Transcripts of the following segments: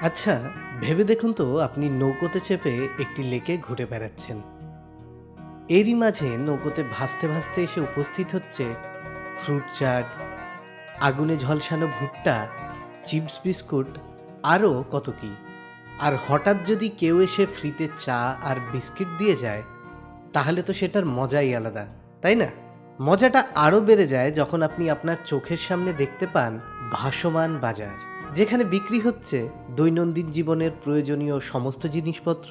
আচ্ছা, ভেবে দেখুন তো আপনি নৌকোতে চেপে একটি লেকে ঘুরে বেড়াচ্ছেন। এরই মাঝে নৌকোতে ভাসতে ভাসতে এসে উপস্থিত হচ্ছে ফ্রুট চাট, আগুনে ঝলসানো ভুট্টা, চিপস বিস্কুট, আরও কত কি। আর হঠাৎ যদি কেউ এসে ফ্রিতে চা আর বিস্কিট দিয়ে যায়, তাহলে তো সেটার মজাই আলাদা, তাই না? মজাটা আরও বেড়ে যায় যখন আপনি আপনার চোখের সামনে দেখতে পান ভাসমান বাজার, যেখানে বিক্রি হচ্ছে দৈনন্দিন জীবনের প্রয়োজনীয় সমস্ত জিনিসপত্র।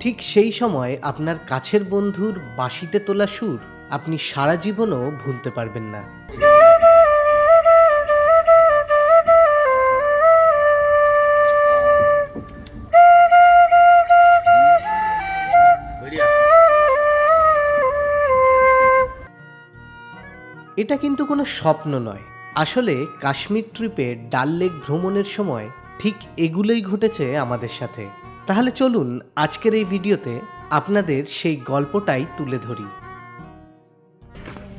ঠিক সেই সময় আপনার কাছের বন্ধুর বাঁশিতে তোলা সুর আপনি সারা জীবনও ভুলতে পারবেন না। এটা কিন্তু কোনো স্বপ্ন নয়, আসলে কাশ্মীর ট্রিপে ডাল লেক ভ্রমণের সময় ঠিক এগুলোই ঘটেছে আমাদের সাথে। তাহলে চলুন আজকের এই ভিডিওতে আপনাদের সেই গল্পটাই তুলে ধরি।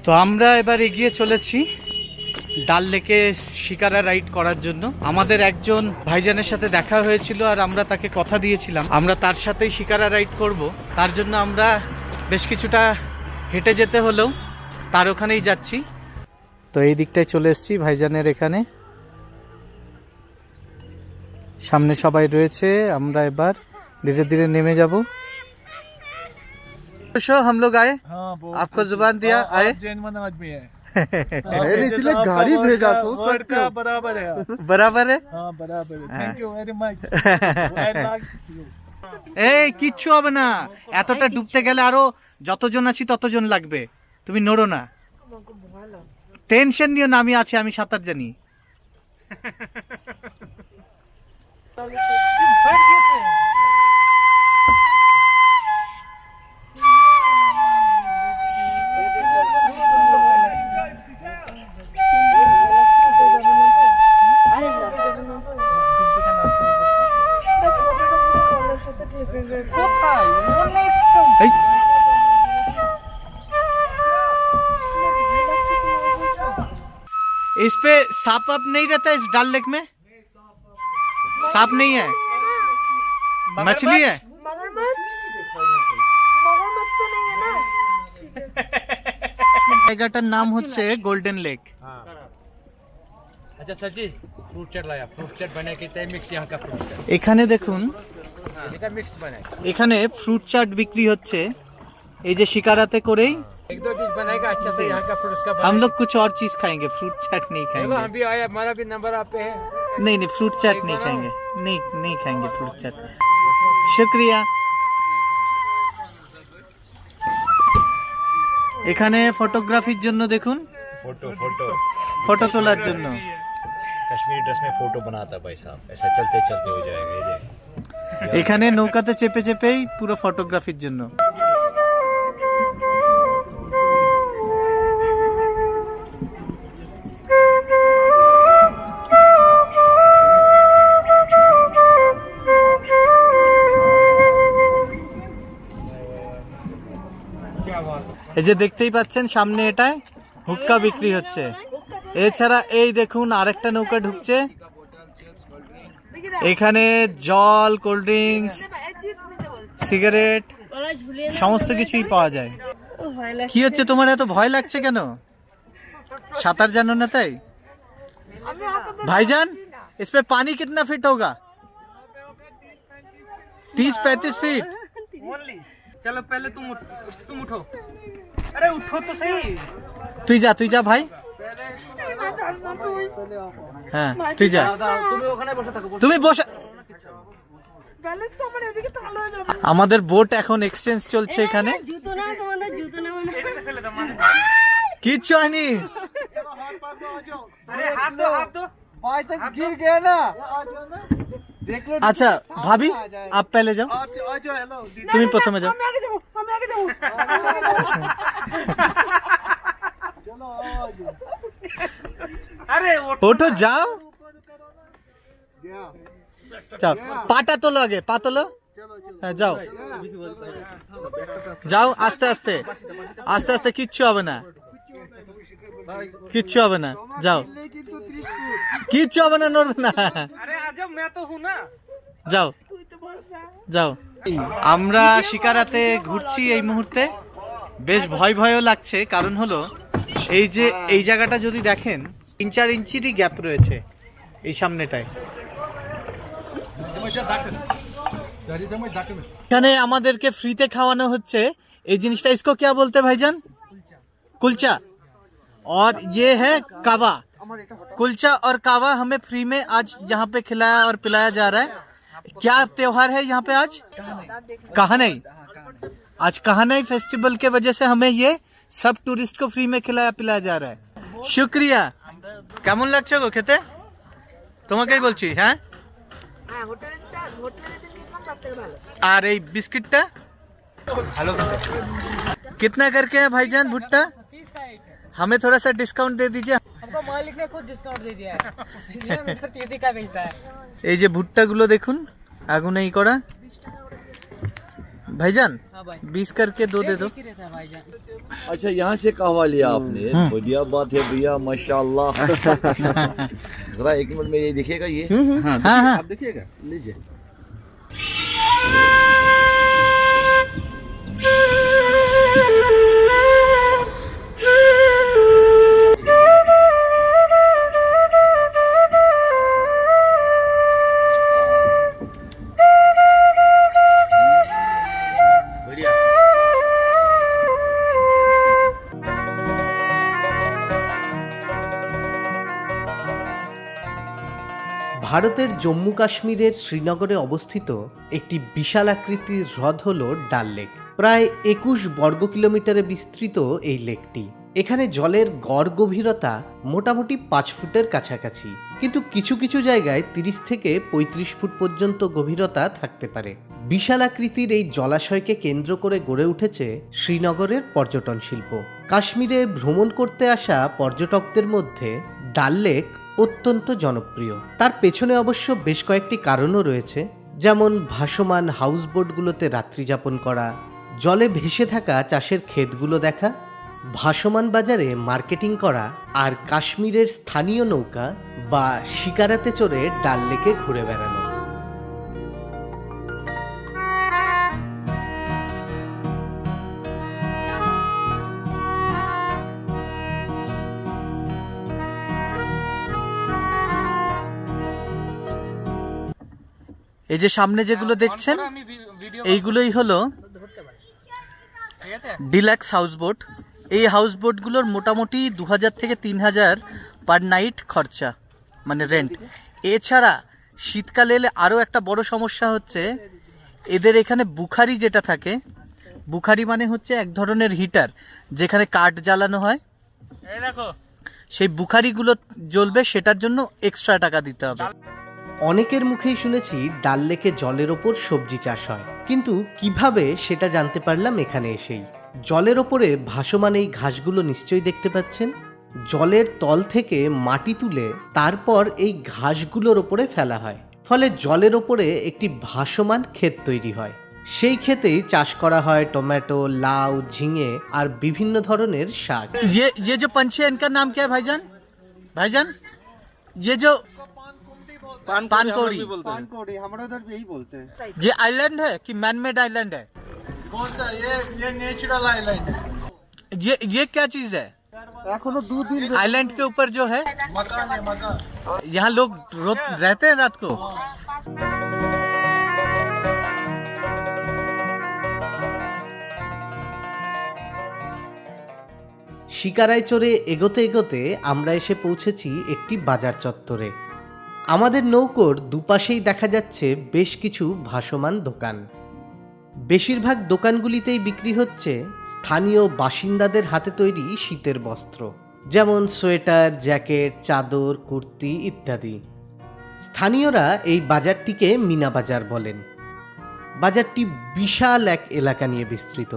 তো আমরা এবার এগিয়ে চলেছি ডাল লেকে শিকারা রাইড করার জন্য। আমাদের একজন ভাইজানের সাথে দেখা হয়েছিল আর আমরা তাকে কথা দিয়েছিলাম আমরা তার সাথেই শিকারা রাইড করব। তার জন্য আমরা বেশ কিছুটা হেঁটে যেতে হলেও তার ওখানেই যাচ্ছি। তো এই দিকটায় চলে এসেছি ভাইজানের এখানে, সামনে সবাই রয়েছে। আমরা এবার ধীরে ধীরে নেমে যাব। हम लोग आए, आपको जुबान दिया, आए। जेन्युइन आदमी है। इसलिए गाड़ी भेजा, सोच सकते हो। बराबर है, बराबर है। हाँ बराबर है। Thank you very much. এই কিচ্ছু হবে না, এতটা ডুবতে গেলে আরো যতজন আছি ততজন লাগবে, তুমি নড়ো না, টেনশন নিও না, আমি আছি, আমি সাঁতার জানি। इस पे सांप वाप नहीं रहता इस डाल लेक में? सांप नहीं है, मछली है। জায়গাটার নাম হচ্ছে গোল্ডেন লেক। अच्छा सर जी, फ्रूट चाट लाया, फ्रूट चाट बना के मिक्स यहाँ का फ्रूट चाट। এখানে দেখুন, इसका मिक्स बनाए, এখানে ফ্রুট চাট বিক্রি হচ্ছে এই যে শিকারাতে করেই। एक दो डिश बनाएगा अच्छा से यहाँ का फ्रूट उसका हम लोग कुछ और चीज खाएंगे, फ्रूट चाट नहीं खाएंगे। हम भी आए, हमारा भी नंबर आप पे है। नहीं नहीं, फ्रूट चाट नहीं खाएंगे, नहीं नहीं खाएंगे फ्रूट चाट। शुक्रिया। এখানে ফটোগ্রাফির জন্য দেখুন, ফটো তোলার জন্য कश्मीरी ड्रेस में फोटो बनाता भाई साहब, ऐसा चलते चलते हो जाएगा ये देख। এখানে নৌকাতে চেপে চেপেই পুরো ফটোগ্রাফির জন্য। এই যে দেখতেই পাচ্ছেন সামনে এটায় হুক্কা বিক্রি হচ্ছে। এছাড়া এই দেখুন আরেকটা নৌকা ঢুকছে, এখানে জল, কোল্ড ড্রিঙ্কস, সিগারেট সমস্ত কিছুই পাওয়া যায়। কি হচ্ছে তোমার, এত ভয় লাগছে কেন? সাঁতার জানো না তাই? भाईजान इस पे पानी कितना फीट होगा? 30-35 फीट। चलो पहले तुम उठो, अरे उठो तो सही। তুই যা ভাই, হ্যাঁ তুই যা, তুমি ওখানে বসে থাকো, তুমি বসে। আমাদের বোট এখন এক্সচেঞ্জ চলছে এখানে, কিচ্ছু হয়নি। गिर गया ना। আচ্ছা ভাবি, আপ পেলে যাও, তুমি প্রথমে যাও। अरे ওঠো, যাও যাও, পাটা তোলো আগে, পা তোলো, হ্যাঁ যাও যাও, আস্তে আস্তে আস্তে আস্তে, কিচ্ছু হবে না, কিচ্ছু হবে না, যাও, কিচ্ছু হবে না, নড়বে না। अरे आजा, मैं तो हूँ ना। যাও যাও। আমরা শিকারাতে ঘুরছি এই মুহূর্তে, বেশ ভয় ভয়ও লাগছে, কারণ হলো এই যে এই জায়গাটা যদি দেখেন 3-4 ইঞ্চিরই গ্যাপ রয়েছে এই সামনেটায়। এখানে আমাদেরকে ফ্রিতে খাওয়ানো হচ্ছে এই জিনিসটা, इसको क्या बोलते हैं भाईजान? कुलचा। और ये है कावा। कुलचा और कावा हमें फ्री में आज यहाँ पे खिलाया और पिलाया जा रहा है। क्या त्योहार है यहाँ पे आज? कहानई। आज कहानई फेस्टिवल के वजह से हमें ये सब टूरिस्ट को फ्री में खिलाया पिलाया जा रहा है। शुक्रिया। কেমন লাগছে গো খেতে? তোমাকেই বলছি। হ্যাঁ, আর এই বিস্কিটটা ভালো খেতে। कितना करके है भाईजान भुट्टा? हमें थोड़ा सा डिस्काउंट दे दीजिए। हमको मालिक ने खुद डिस्काउंट दे दिया है। ये मेरा 30 का पैसा है। এই যে ভুট্টাগুলো দেখুন আগুনে ই করা। भाईजान 20 करके 2 दे दो। अच्छा, यहाँ से कहवा लिया आपने? बढ़िया बात है भैया, माशाल्लाह। जरा 1 मिनट में ये दिखेगा ये। हाँ हाँ, आप देखिएगा, लीजिए। ভারতের জম্মু কাশ্মীরের শ্রীনগরে অবস্থিত একটি বিশাল আকৃতির হ্রদ হল ডাল লেক। প্রায় 21 বর্গ কিলোমিটারে বিস্তৃত এই লেকটি। এখানে জলের গড় গভীরতা মোটামুটি 5 ফুটের কাছাকাছি, কিন্তু কিছু কিছু জায়গায় 30 থেকে 35 ফুট পর্যন্ত গভীরতা থাকতে পারে। বিশাল আকৃতির এই জলাশয়কে কেন্দ্র করে গড়ে উঠেছে শ্রীনগরের পর্যটন শিল্প। কাশ্মীরে ভ্রমণ করতে আসা পর্যটকদের মধ্যে ডাল লেক অত্যন্ত জনপ্রিয়। তার পেছনে অবশ্য বেশ কয়েকটি কারণও রয়েছে, যেমন ভাসমান হাউসবোটগুলোতে রাত্রিযাপন করা, জলে ভেসে থাকা চাষের ক্ষেতগুলো দেখা, ভাসমান বাজারে মার্কেটিং করা, আর কাশ্মীরের স্থানীয় নৌকা বা শিকারাতে চড়ে ডাল লেকে ঘুরে বেড়ানো। এই যে সামনে যেগুলো দেখছেন এইগুলোই হলো ডিলাক্স হাউসবোট। এই হাউসবোটগুলোর মোটামুটি 2000 থেকে 3000 পার নাইট খরচা, মানে রেন্ট। এছাড়া শীতকালে এলে আরও একটা বড় সমস্যা হচ্ছে এদের এখানে বুখারি যেটা থাকে, বুখারি মানে হচ্ছে এক ধরনের হিটার যেখানে কাঠ জ্বালানো হয়, সেই বুখারিগুলো জ্বলবে, সেটার জন্য এক্সট্রা টাকা দিতে হবে। অনেকের মুখেই শুনেছি ডাল লেকে জলের ওপর সবজি চাষ হয়, কিন্তু কিভাবে সেটা জানতে পারলাম এখানে এসেই। জলের ওপরে ভাসমান এই ঘাসগুলো নিশ্চয়ই দেখতে পাচ্ছেন। জলের তল থেকে মাটি তুলে তারপর এই ঘাসগুলোর ওপরে ফেলা হয়, ফলে জলের ওপরে একটি ভাসমান ক্ষেত তৈরি হয়। সেই ক্ষেতেই চাষ করা হয় টমেটো, লাউ, ঝিঙে আর বিভিন্ন ধরনের শাক। ये जो पंछी है इनका नाम क्या है भाईजान? भाईजान ये जो पानकोड़ी, हमारे उधर भी यही बोलते हैं। ये आइलैंड है कि मैन मेड आइलैंड है? कौन सा? ये नेचुरल आइलैंड। ये क्या चीज है? एखोनो 2 दिन आइलैंड के ऊपर जो है मकान है, मकान। यहाँ लोग रहते हैं रात को। শিকারায় চড়ে এগোতে এগোতে আমরা এসে পৌঁছেছি একটি বাজার চত্বরে। আমাদের নৌকোর দুপাশেই দেখা যাচ্ছে বেশ কিছু ভাসমান দোকান। বেশিরভাগ দোকানগুলিতেই বিক্রি হচ্ছে স্থানীয় বাসিন্দাদের হাতে তৈরি শীতের বস্ত্র, যেমন সোয়েটার, জ্যাকেট, চাদর, কুর্তি ইত্যাদি। স্থানীয়রা এই বাজারটিকে মিনা বাজার বলেন। বাজারটি বিশাল এক এলাকা নিয়ে বিস্তৃত।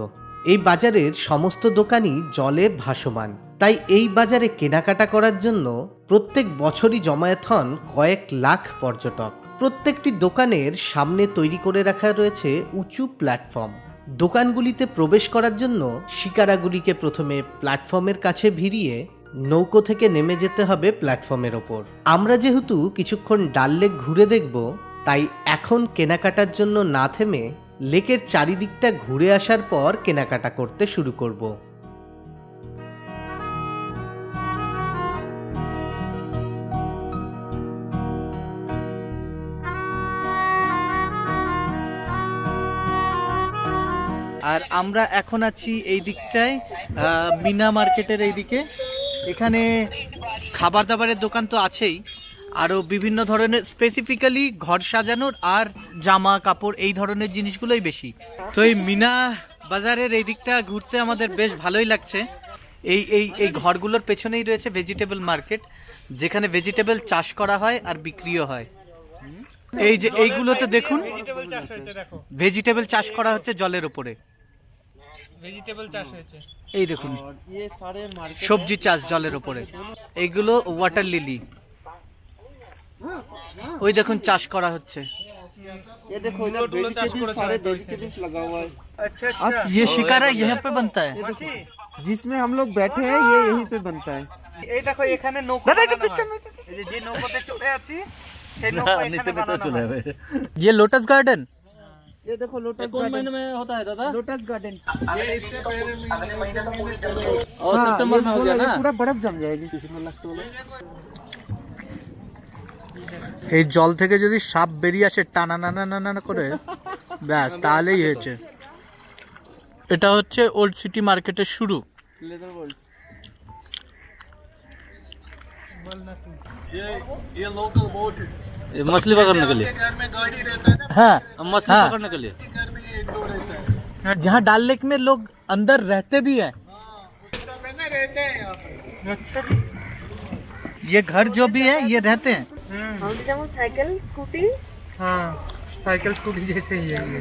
এই বাজারের সমস্ত দোকানই জলে ভাসমান, তাই এই বাজারে কেনাকাটা করার জন্য প্রত্যেক বছরই জমায়েত হন কয়েক লাখ পর্যটক। প্রত্যেকটি দোকানের সামনে তৈরি করে রাখা রয়েছে উঁচু প্ল্যাটফর্ম। দোকানগুলিতে প্রবেশ করার জন্য শিকারাগুলিকে প্রথমে প্ল্যাটফর্মের কাছে ভিড়িয়ে নৌকো থেকে নেমে যেতে হবে প্ল্যাটফর্মের ওপর। আমরা যেহেতু কিছুক্ষণ ডাল লেক ঘুরে দেখব, তাই এখন কেনাকাটার জন্য না থেমে লেকের চারিদিকটা ঘুরে আসার পর কেনাকাটা করতে শুরু করব। আর আমরা এখন আছি এই দিকটায়, মিনা মার্কেটের এই দিকে। এখানে খাবার দাবারের দোকান তো আছেই, আরও বিভিন্ন ধরনের স্পেসিফিক্যালি ঘর সাজানোর আর জামা কাপড় এই ধরনের জিনিসগুলোই বেশি। তো এই মিনা বাজারের এই দিকটা ঘুরতে আমাদের বেশ ভালোই লাগছে। এই ঘরগুলোর পেছনেই রয়েছে ভেজিটেবল মার্কেট, যেখানে ভেজিটেবল চাষ করা হয় আর বিক্রিও হয়। এই যে এইগুলোতে দেখুন ভেজিটেবল চাষ হয়েছে, দেখো ভেজিটেবল চাষ করা হচ্ছে জলের ওপরে। ভেজিটেবল চাষ হয়েছে, এই দেখুন সবজি চাষ জলের ওপরে। এইগুলো ওয়াটার লিলি, ওই দেখুন চাষ করা হচ্ছে। ये देखो इधर वेजिटेबल सारे वेजिटेबल्स लगा हुआ है। अच्छा अच्छा। ये शिकारा यहाँ पे बनता है। মাসি, जिसमें हम लोग बैठे हैं ये यहीं पे बनता है। এই দেখো এখানে নৌকো বানানো হয়। এই যে নৌকোতে চড়ে আছি, সেই নৌকো এখানে বানানো হয়। ये लोटस गार्डन ये देखो लोटस कौन गार्डन महीने में होता है दादा? लोटस गार्डन ये इससे पहले और सितंबर में हो गया ना? पूरा बर्फ जम जाएगी। এই জল থেকে যদি সাপ বেরিয়ে আসে টানা না না না না করে, ব্যাস তাহলেই হয়েছে। এটা হচ্ছে ওল্ড সিটি মার্কেটের শুরু। ये लोकल बोट ये मछली पकड़ने के लिए, घर में गाड़ी रहता है ना, हाँ, मछली हाँ। पकड़ने के लिए। घर में ये दो रहता है। यहाँ डाल लेक में लोग अंदर रहते भी हैं। में ना रहते हैं यहाँ पे। अच्छा जी। ये घर जो भी है ये रहते हैं। আমাদের যেমন সাইকেল স্কুটি, हाँ, साइकिल स्कूटी जैसे ही है ये।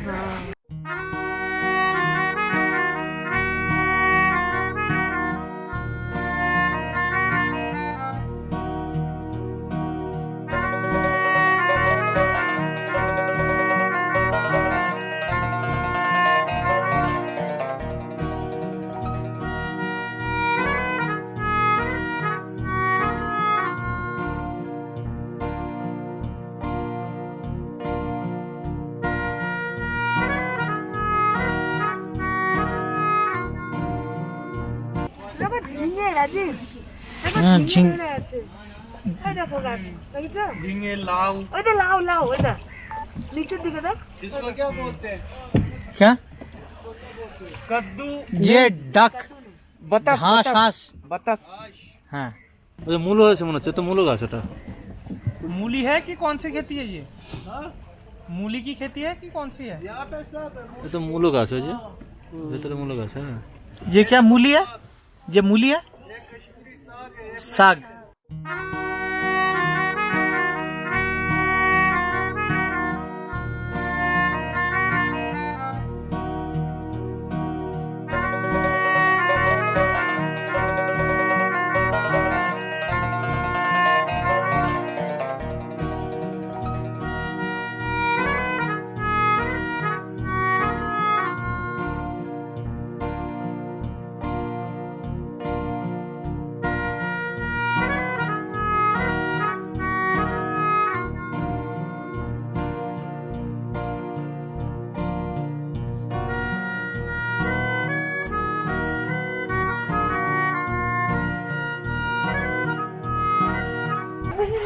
দেখো ঝিঙে রাজীব, দেখো হ্যাঁ, ঝিঙে ধরে আছে। এই দেখো গাছ, দেখেছো? झींगे, लाव, ওইটা লাউ লাউ, ওইটা নিচের দিকে দেখ। इसको क्या बोलते हैं? क्या कद्दू, ये डक बतख घास घास बतख। हाँ। मूलो है মনে হচ্ছে, তো मूलो गाछ ওটা। मूली है कि कौन सी खेती है ये? मूली की खेती है कि कौन सी है? यहाँ पे सब ये तो मूलो गाछ है जी, भीतर मूलो गाछ है। ये क्या मूली है? ये मूली है, साग।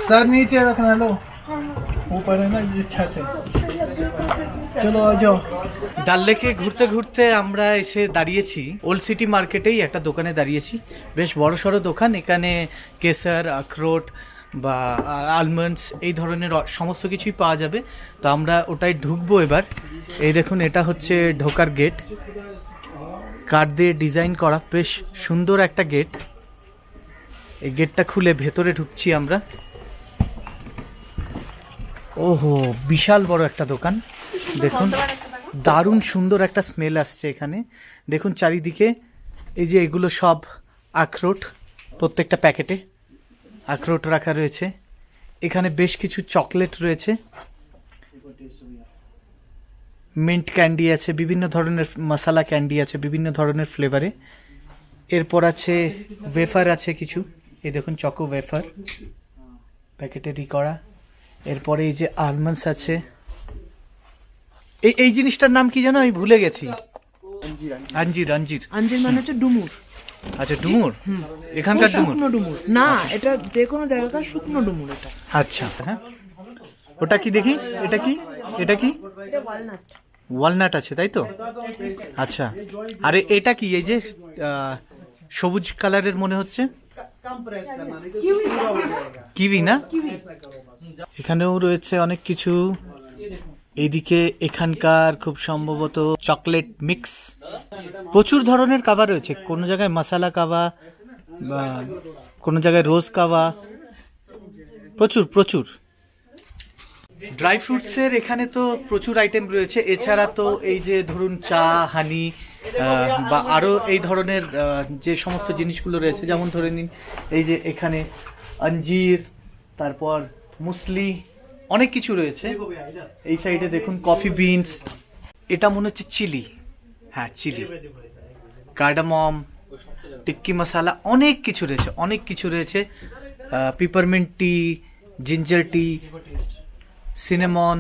सर नीचे रखना लो, ऊपर है ना ये छत है। चलो आ जाओ। ডাল লেকে ঘুরতে ঘুরতে আমরা এসে দাঁড়িয়েছি ওল্ড সিটি মার্কেটেই একটা দোকানে দাঁড়িয়েছি। বেশ বড় সড়ো দোকান, এখানে কেসার, আখরোট বা আলমন্ডস এই ধরনের সমস্ত কিছুই পাওয়া যাবে। তো আমরা ওটাই ঢুকবো এবার। এই দেখুন, এটা হচ্ছে ঢোকার গেট, কাঠ দিয়ে ডিজাইন করা, বেশ সুন্দর একটা গেট। এই গেটটা খুলে ভেতরে ঢুকছি আমরা। ওহো, বিশাল বড় একটা দোকান। দেখুন দারুণ সুন্দর একটা স্মেল আসছে এখানে। দেখুন চারিদিকে এই যে এগুলো সব আখরোট, প্রত্যেকটা প্যাকেটে আখরোট রাখা রয়েছে। এখানে বেশ কিছু চকলেট রয়েছে, মিন্ট ক্যান্ডি আছে, বিভিন্ন ধরনের মশলা ক্যান্ডি আছে বিভিন্ন ধরনের ফ্লেভারে। এরপর আছে ওয়েফার আছে কিছু, এই দেখুন চকো ওয়েফার প্যাকেটেরই করা। এরপরে এই যে আলমন্ডস আছে। এই জিনিসটার নাম কি জানো, আমি ভুলে গেছি। আঞ্জির। আঞ্জির আঞ্জির মানে হচ্ছে ডুমুর। আচ্ছা, ডুমুর। এখানকার ডুমুর? শুকনো ডুমুর না, এটা যে কোনো জায়গাকার শুকনো ডুমুর এটা। আচ্ছা, হ্যাঁ। ওটা কি দেখি, এটা কি? এটা কি? এটা ওয়ালনাট। ওয়ালনাট আছে, তাই তো? আচ্ছা, আরে এটা কি? এই যে সবুজ কালারের মনে হচ্ছে, কিউই না? এখানেও রয়েছে অনেক কিছু। এইদিকে এখানকার খুব সম্ভবত চকলেট মিক্স। প্রচুর ধরনের কাবা রয়েছে, কোনো জায়গায় মশালা কাবা, বা কোনো জায়গায় রোজ কাবা, প্রচুর প্রচুর। ড্রাই ফ্রুটসের এখানে তো প্রচুর আইটেম রয়েছে। এছাড়া তো এই যে ধরুন চা, হানি বা আরো এই ধরনের যে সমস্ত জিনিসগুলো রয়েছে, যেমন ধরে নিন এই যে এখানে আঞ্জির, তারপর মুসলি, অনেক কিছু রয়েছে। এই সাইডে দেখুন কফি বিনস, এটা মনে হচ্ছে চিলি, হ্যাঁ চিলি, কার্ডামম, টিক্কি মশালা, অনেক কিছু রয়েছে, অনেক কিছু রয়েছে। পিপারমিন্ট টি, জিঞ্জার টি, সিনেমন,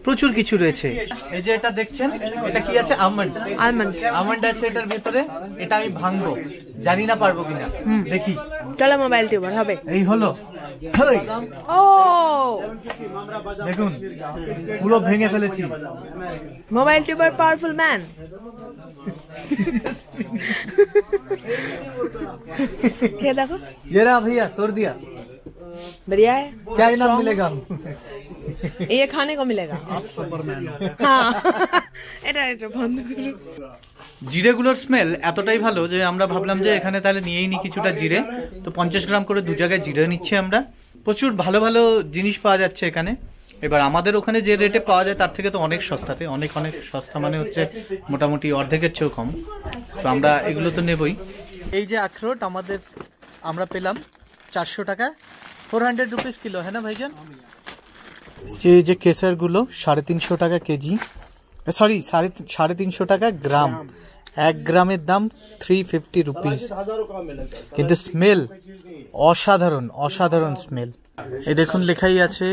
প্রচুর কিছু রয়েছে। এই যে এটা দেখছেন, এটা কি আছে? আমন্ড। আলমন্ড। আমন্ড আছে এটার ভেতরে। এটা আমি ভাঙবো, জানি না পারবো কিনা, দেখি। চলো মোবাইল টিউবার হবে। এই হলো, ও দেখুন পুরো ভেঙে ফেলেছি। Mobile tuber powerful man. খেয়ে দেখো। ये रहा भैया, तोड़ दिया। बढ़िया है। क्या इनाम मिलेगा? ये खाने को मिलेगा। हाँ এটা এটা বন্ধ করো। জিরেগুলোর স্মেল এতটাই ভালো যে আমরা ভাবলাম যে এখানে তাহলে নিয়েই নি কিছুটা জিরে। তো 50 গ্রাম করে দু জায়গায় জিরে নিচ্ছি আমরা। প্রচুর ভালো ভালো জিনিস পাওয়া যাচ্ছে এখানে। এবার আমাদের ওখানে যে রেটে পাওয়া যায় তার থেকে তো অনেক সস্তাতে, অনেক অনেক সস্তা, মানে হচ্ছে মোটামুটি অর্ধেকের চেয়েও কম। তো আমরা এগুলো তো নেবই। এই যে আখরোট আমাদের আমরা পেলাম 400 টাকা, 400 রুপিস কিলো, হ্যাঁ না ভাইজান? এই যে কেসারগুলো 350 টাকা কেজি, সরি 350 টাকা গ্রাম। 1 গ্রামের দাম 350 রুপিস। কিন্তু স্মেল অসাধারণ, অসাধারণ স্মেল। এই দেখুন লেখাই আছে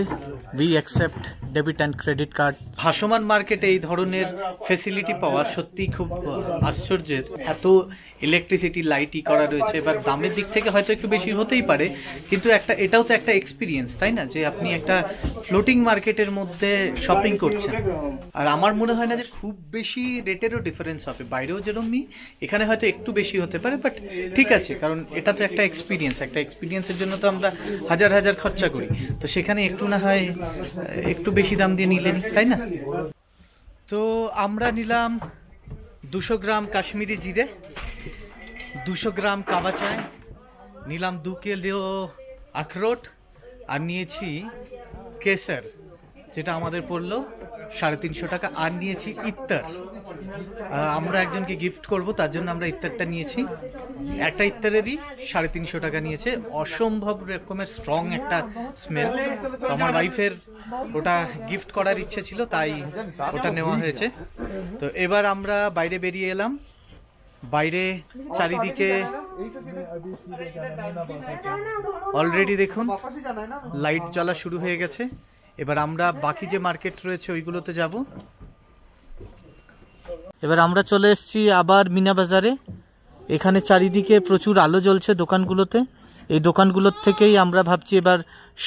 we accept debit and credit card. ভাসমান মার্কেটে এই ধরনের ফেসিলিটি পাওয়া সত্যি খুব আশ্চর্যের। এত ইলেকট্রিসিটি, লাইটই করা রয়েছে। এবার দামের দিক থেকে হয়তো একটু বেশি হতেই পারে, কিন্তু এটাও তো একটা এক্সপিরিয়েন্স, তাই না? যে আপনি একটা ফ্লোটিং মার্কেটের মধ্যে শপিং করছেন। আর আমার মনে হয় না যে খুব বেশি রেটেরও ডিফারেন্স হবে। বাইরেও যেরকমই, এখানে হয়তো একটু বেশি হতে পারে, বাট ঠিক আছে, কারণ এটা তো একটা এক্সপিরিয়েন্স। একটা এক্সপিরিয়েন্সের জন্য তো আমরা হাজার হাজার খরচা করি, তো সেখানে একটু না হয় একটু বেশি দাম দিয়ে নিলেন, তাই না? তো আমরা নিলাম 200 গ্রাম কাশ্মীরি জিরে, 200 গ্রাম কাবা চায়, নিলাম 2 কিলো আখরোট, আর নিয়েছি কেসার, যেটা আমাদের পড়লো 350 টাকা। আর নিয়েছি ইত্তার, আমরা একজনকে গিফট করব, তার জন্য আমরা ইত্তারটা নিয়েছি। একটা ইত্তারেরই 350 টাকা নিয়েছে। অসম্ভব রকমের স্ট্রং একটা স্মেল। আমার ওয়াইফের ওটা গিফট করার ইচ্ছে ছিল, তাই ওটা নেওয়া হয়েছে। তো এবার আমরা বাইরে বেরিয়ে এলাম। বাইরে চারিদিকে অলরেডি দেখুন লাইট জ্বলা শুরু হয়ে গেছে। এবার আমরা বাকি যে মার্কেট রয়েছে ওইগুলোতে যাব। এবার আমরা চলে এসেছি আবার মিনা বাজারে। এখানে চারিদিকে প্রচুর আলো জ্বলছে দোকানগুলোতে। এই দোকানগুলোর থেকেই আমরা ভাবছি এবার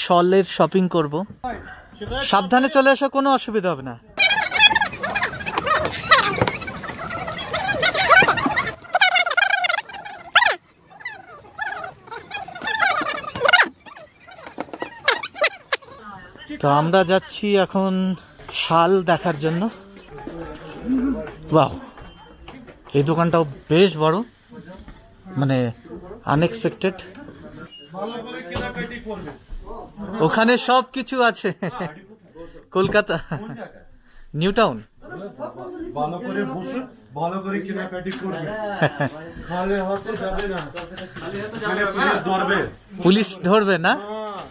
শলের শপিং করব। সাবধানে চলে এসো, কোনো অসুবিধা হবে না। তো আমরা যাচ্ছি এখন শাল দেখার জন্য। বাহ, এই দোকানটাও বেশ বড়, মানে আনএক্সপেক্টেড। ওখানে সব কিছু আছে। Kolkata, new town. ভালো করে বসে ভালো করে কেনাকাটি করবে, খালি হাতে যাবে না, পুলিশ ধরবে। পুলিশ ধরবে না?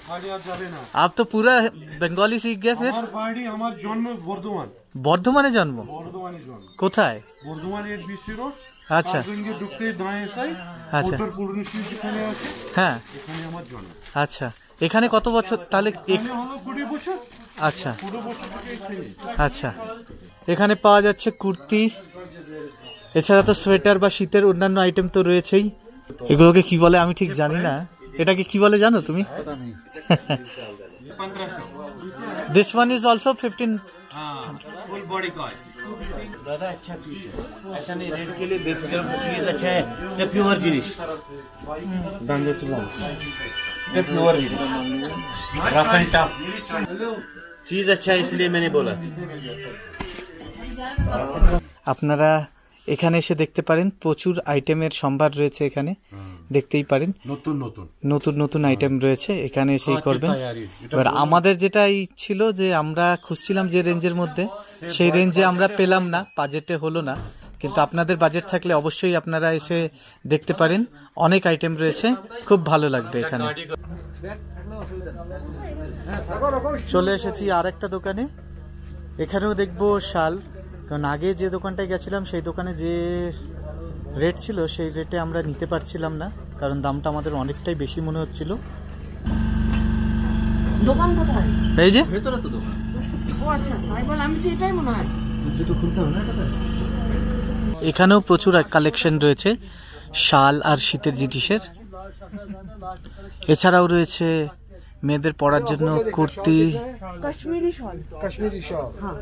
খালি হাত যাবে না। आप तो पूरा बंगाली सीख गए फिर। আমার বাড়ি, আমার জন্ম বর্ধমান। বর্ধমানে জন্ম? বর্ধমানে জন্ম। কোথায়? Bardhaman ADC road. আচ্ছা ঢুকতে দাঁড়িয়ে সাই আচ্ছা উত্তর পূর্ব যেখানে আছে, হ্যাঁ এখানে আমার জন্ম। আচ্ছা। এখানে কত বছর তাহলে হলো 20 বছর। আচ্ছা 20 বছর থেকে এখানে। আচ্ছা, এখানে পাওয়া যাচ্ছে কুর্তি, এছাড়া তো সোয়েটার বা শীতের অন্যান্য আইটেম তো রয়েছেই। এগুলোকে কি বলে আমি ঠিক জানি না, এটাকে কি বলে জানো তুমি? This one is also 15। Full body का ज्यादा अच्छा पीस है, ऐसा नहीं रेट के लिए बेहतर चीज अच्छा है। ये प्योर जिनिस दांडे से ये प्योर जिनिस रफ एंड टफ चीज अच्छा है, इसलिए मैंने बोला। আপনারা এখানে এসে দেখতে পারেন, প্রচুর আইটেমের সম্ভার রয়েছে এখানে, দেখতেই পারেন নতুন নতুন নতুন নতুন আইটেম রয়েছে, এখানে এসেই করবেন। এবার আমাদের যেটা ছিল যে আমরা খুঁজছিলাম যে রেঞ্জের মধ্যে, সেই রেঞ্জে আমরা পেলাম না, বাজেটে হলো না, কিন্তু আপনাদের বাজেট থাকলে অবশ্যই আপনারা এসে দেখতে পারেন, অনেক আইটেম রয়েছে, খুব ভালো লাগবে এখানে। চলে এসেছি আর একটা দোকানে, এখানেও দেখবো শাল, কারণ আগে যে দোকানটায় গেছিলাম সেই দোকানে যে রেট ছিল সেই রেটে আমরা নিতে পারছিলাম না, কারণ দামটা আমাদের অনেকটাই বেশি মনে হচ্ছিল। দোকান কোথায়? এই যে ভেতরে তো দোকান। ও আচ্ছা, আমি বললাম আমি এটাই মনে হয়। এখানেও প্রচুর কালেকশন রয়েছে শাল আর শীতের জিনিসের, এছাড়াও রয়েছে মেয়েদের পরার জন্য কুর্তি। कश्मीरी शॉल। कश्मीरी शॉल हाँ।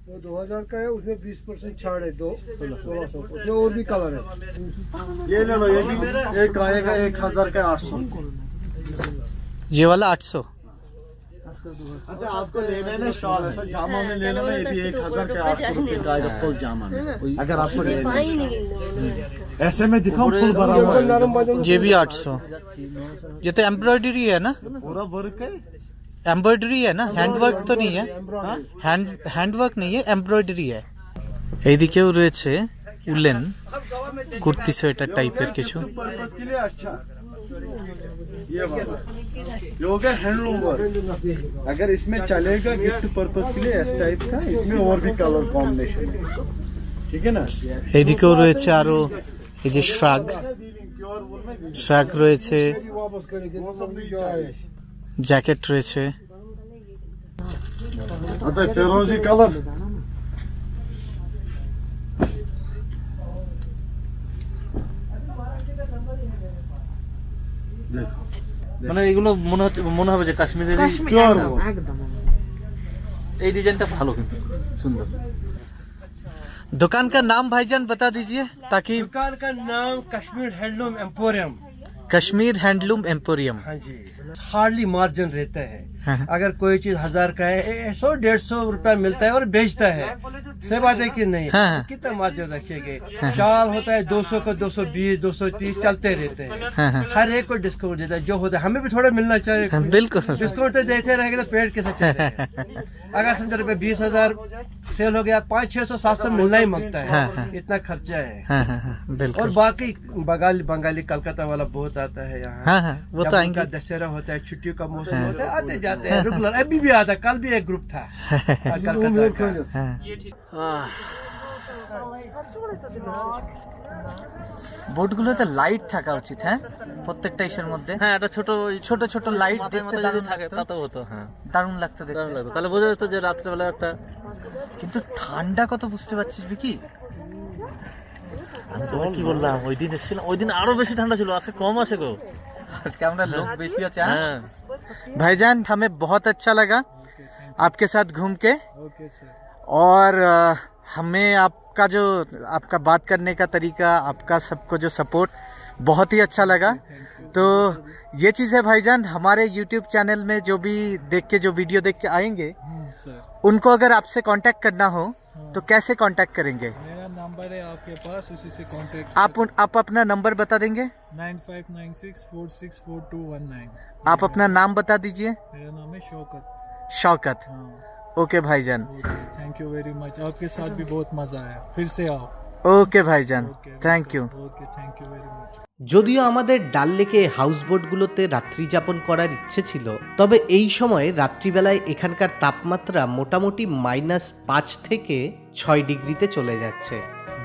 वो 2000 का है, उसमें 20% छाड़ है, 1600, उसमें और भी कलर है। ये ले लो, ये भी एक आएगा 1000 का 800। ये वाला 800। अच्छा आपको लेना है ना शॉल, ऐसा जामा में लेना ना, ये भी 1000 के 800 रुपए का आएगा फुल जामा में, अगर आपको लेना है। ऐसे में दिखाओ फुल भरा हुआ है। ये भी 800। ये तो एम्ब्रॉयडरी है ना, पूरा वर्क है। एम्ब्रॉयडरी है ना, हैंडवर्क तो नहीं है, हैंडवर्क नहीं है, एम्ब्रॉयडरी है। এইদিকেও রয়েছে উলেন কুর্তি সোয়েটার টাইপের কিছু। पर्पस के लिए अच्छा ये वाला, ये हो गया हैंडलूम वर्क। अगर इसमें चलेगा गिफ्ट पर्पस के लिए इस टाइप का, इसमें और भी कलर कॉम्बिनेशन है, ठीक है ना। এইদিকেও রয়েছে আরো এই যে শ্রাগ রয়েছে, वापस करेंगे वो सब भी है। জ্যাকেট রয়েছে। मतलब फिरोजी कलर মানে এগুলো মনে হবে যে কাশ্মীরের कश्मीर एकदम एकदम। এই ডিজাইনটা ভালো, কিন্তু সুন্দর। दुकान का नाम भाईजान बता दीजिए ताकि। दुकान का नाम Kashmir handloom emporium. Kashmir handloom emporium. हाँ जी, हार्डली मार्जिन रहता है। हाँ। अगर कोई चीज 1000 का है, 100-150 रुपया मिलता है और बेचता है, सही बात है कि नहीं। हाँ। कितना मार्जिन रखेंगे। शाल होता है 200 का 220, 230 चलते रहते हैं। हाँ, हाँ। हर एक को डिस्काउंट देता है, जो होता है हमें भी थोड़ा मिलना चाहिए। हाँ, बिल्कुल। डिस्काउंट तो देते रहेंगे तो पेड़ कैसे चलेगा। अगर समझो रुपये 20,000 सेल हो गया, 500-600-700 मिलना ही मांगता है। हाँ, हाँ। इतना खर्चा है। हाँ, हाँ, हाँ, और बिल्कुल। बाकी बंगाली कलकत्ता वाला बहुत आता है यहाँ। हाँ, हाँ, वो जब तो उनका आएंगे। दशहरा होता है, छुट्टियों का मौसम होता है, आते जाते हैं रेगुलर। अभी भी आता, कल भी एक ग्रुप था कलकत्ता का। হ্যাঁ। বোর্ডগুলোতে লাইট থাকা উচিত, হ্যাঁ প্রত্যেকটা ইসের মধ্যে। হ্যাঁ, একটা ছোট ছোট ছোট লাইট দেখতে যদি দারুণ থাকে লাগতো। তাতেও হতো। হ্যাঁ, দারুণ লাগতো দারুণ দেখতে। লাগতো, তাহলে বোঝা যেত যে রাত্রেবেলা একটা। কিন্তু ঠান্ডা কত বুঝতে পারছিস বিকি? আমি তো কি বললাম, ওই দিন এসেছিলাম, ওই দিন আরো বেশি ঠান্ডা ছিল, আজকে কম আছে গো। আজকে আমরা লোক বেশি আছে। হ্যাঁ, भाईजान हमें बहुत अच्छा लगा आपके साथ घूम के, और हमें आपका जो आपका बात करने का तरीका, आपका सबको जो सपोर्ट बहुत ही अच्छा लगा। तो ये चीज़ है भाईजान, हमारे YouTube चैनल में जो भी देख के, जो वीडियो देख के आएंगे, उनको अगर आपसे कांटेक्ट करना हो तो कैसे कांटेक्ट करेंगे? मेरा नंबर है आपके पास, उसी से कांटेक्ट। आप अपना नंबर बता देंगे? 9596464219। आप अपना नाम बता दीजिए। मेरा नाम है शौकत। शौकत। ओके भाईजान। थैंक यू वेरी मच, आपके साथ भी बहुत मजा आया, फिर से आओ। ओके भाईजान, thank you. Okay, thank you very much. যদিও আমাদের ডাল লেকে হাউসবোটগুলোতে রাত্রি যাপন করার ইচ্ছে ছিল, তবে এই সময় রাত্রিবেলায় এখানকার তাপমাত্রা মোটামুটি -5 থেকে 6 ডিগ্রিতে চলে যাচ্ছে।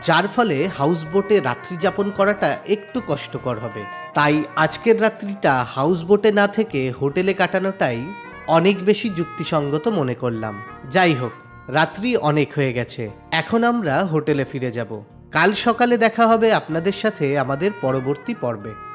যার ফলে হাউস বোটে রাত্রি যাপন করাটা একটু কষ্টকর হবে। তাই আজকের রাত্রিটা হাউস বোটে না থেকে হোটেলে কাটানোটাই অনেক বেশি যুক্তিসঙ্গত মনে করলাম। যাই হোক, রাত্রি অনেক হয়ে গেছে, এখন আমরা হোটেলে ফিরে যাব। কাল সকালে দেখা হবে আপনাদের সাথে আমাদের পরবর্তী পর্বে।